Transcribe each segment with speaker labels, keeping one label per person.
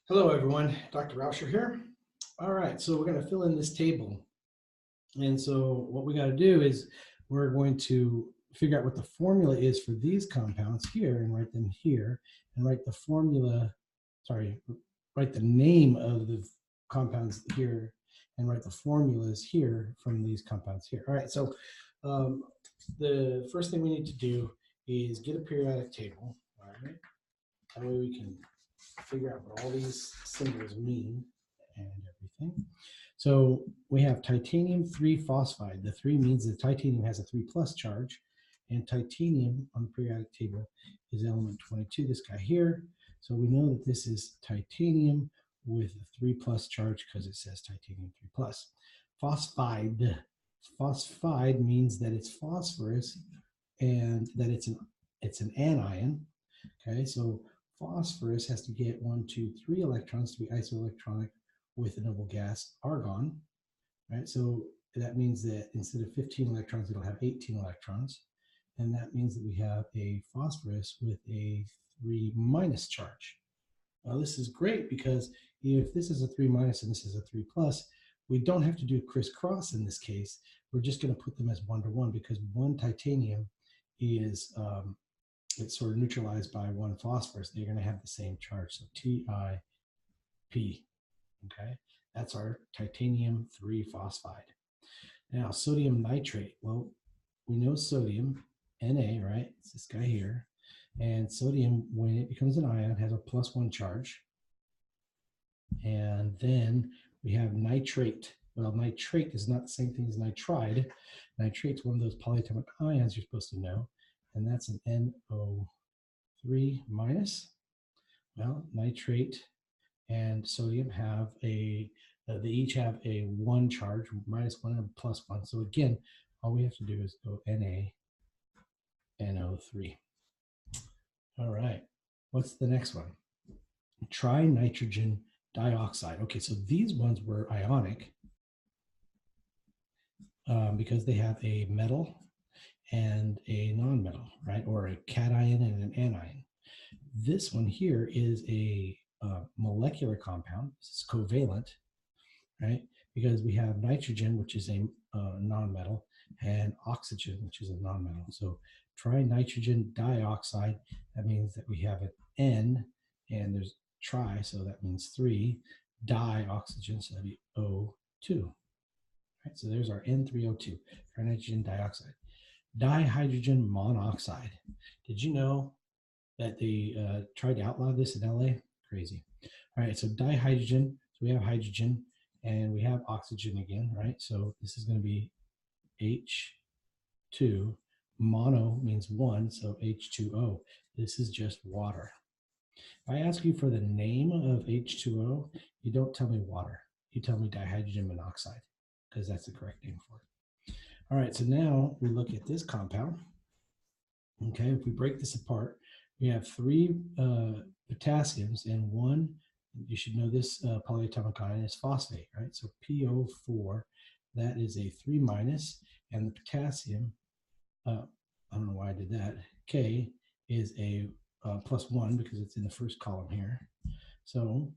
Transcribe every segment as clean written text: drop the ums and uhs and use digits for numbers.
Speaker 1: Hello, everyone. Dr. Rauscher here. All right, so we're going to fill in this table. And so what we got to do is we're going to figure out what the formula is for these compounds here and write them here and write the formula, write the name of the compounds here and write the formulas here from these compounds here. All right, so the first thing we need to do is get a periodic table. All right, that way we can figure out what all these symbols mean and everything. So we have titanium 3 phosphide. The 3 means that titanium has a 3 plus charge, and titanium on the periodic table is element 22, this guy here. So we know that this is titanium with a 3 plus charge because it says titanium 3 plus. Phosphide. Phosphide means that it's phosphorus and that it's an anion. Okay, so phosphorus has to get 1, 2, 3 electrons to be isoelectronic with the noble gas argon, right? So that means that instead of 15 electrons, it'll have 18 electrons. And that means that we have a phosphorus with a 3 minus charge. Now this is great because if this is a 3 minus and this is a 3 plus, we don't have to do crisscross in this case. We're just going to put them as 1 to 1 because one titanium is it's sort of neutralized by one phosphorus. They're going to have the same charge. So TiP. Okay, that's our titanium 3 phosphide. Now, sodium nitrate. Well, we know sodium, Na, right? It's this guy here. And sodium, when it becomes an ion, has a +1 charge. And then we have nitrate. Well, nitrate is not the same thing as nitride. Nitrate's one of those polyatomic ions you're supposed to know. And that's an NO3 minus. Well, nitrate and sodium have they each have a 1 charge, -1 and +1. So again, all we have to do is go NaNO3. All right, what's the next one? Trinitrogen dioxide. Okay, so these ones were ionic because they have a metal and a non-metal, right? Or a cation and an anion. This one here is a molecular compound. This is covalent, right? Because we have nitrogen, which is a non-metal, and oxygen, which is a non-metal. So trinitrogen dioxide, that means that we have an N, and there's tri, so that means 3, dioxygen, so that'd be O2. Right? So there's our N3O2, trinitrogen dioxide. Dihydrogen monoxide. Did you know that they tried to outlaw this in LA? Crazy. All right, so dihydrogen, so we have hydrogen and we have oxygen again, right? So this is going to be H2. Mono means 1, so H2O. This is just water. If I ask you for the name of H2O, you don't tell me water. You tell me dihydrogen monoxide because that's the correct name for it. All right, so now we look at this compound. Okay, if we break this apart, we have 3 potassiums and 1, you should know this polyatomic ion is phosphate, right? So PO4, that is a 3 minus, and the potassium, I don't know why I did that, K is a +1 because it's in the first column here. So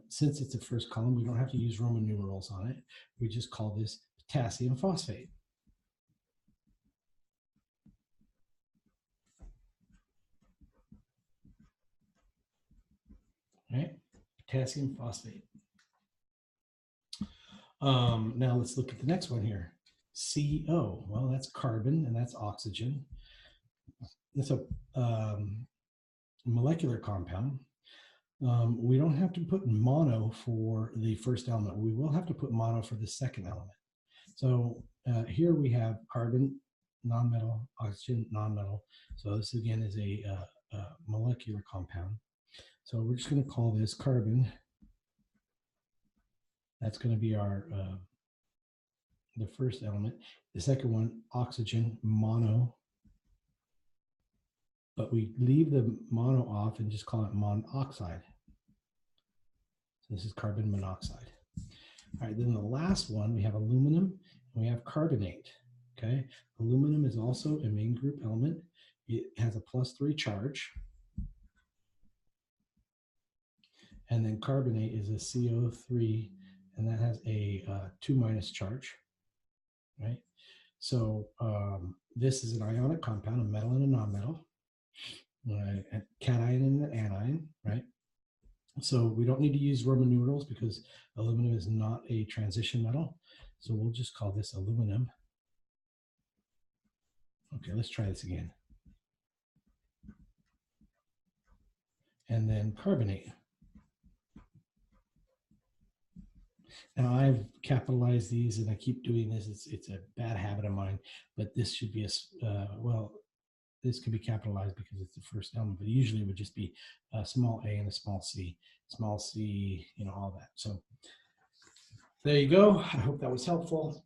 Speaker 1: since it's the first column, we don't have to use Roman numerals on it. We just call this potassium phosphate. Right? Potassium phosphate. Now let's look at the next one here. CO. Well, that's carbon and that's oxygen. It's a molecular compound. We don't have to put mono for the first element. We will have to put mono for the second element. So here we have carbon, non-metal, oxygen, non-metal. So this again is a molecular compound. So we're just going to call this carbon. That's going to be our the first element. The second one, oxygen, mono. But we leave the mono off and just call it monoxide. So this is carbon monoxide. All right, then the last one, we have aluminum and we have carbonate. Okay, aluminum is also a main group element. It has a +3 charge. And then carbonate is a CO3, and that has a 2- charge, right? So this is an ionic compound, a metal and a nonmetal, a cation and an anion, right? So we don't need to use Roman numerals because aluminum is not a transition metal. So we'll just call this aluminum. Okay, let's try this again. And then carbonate. Now I've capitalized these and I keep doing this. It's a bad habit of mine, but this should be well, this could be capitalized because it's the first element, but usually it would just be a small a and a small c, all that. So there you go. I hope that was helpful.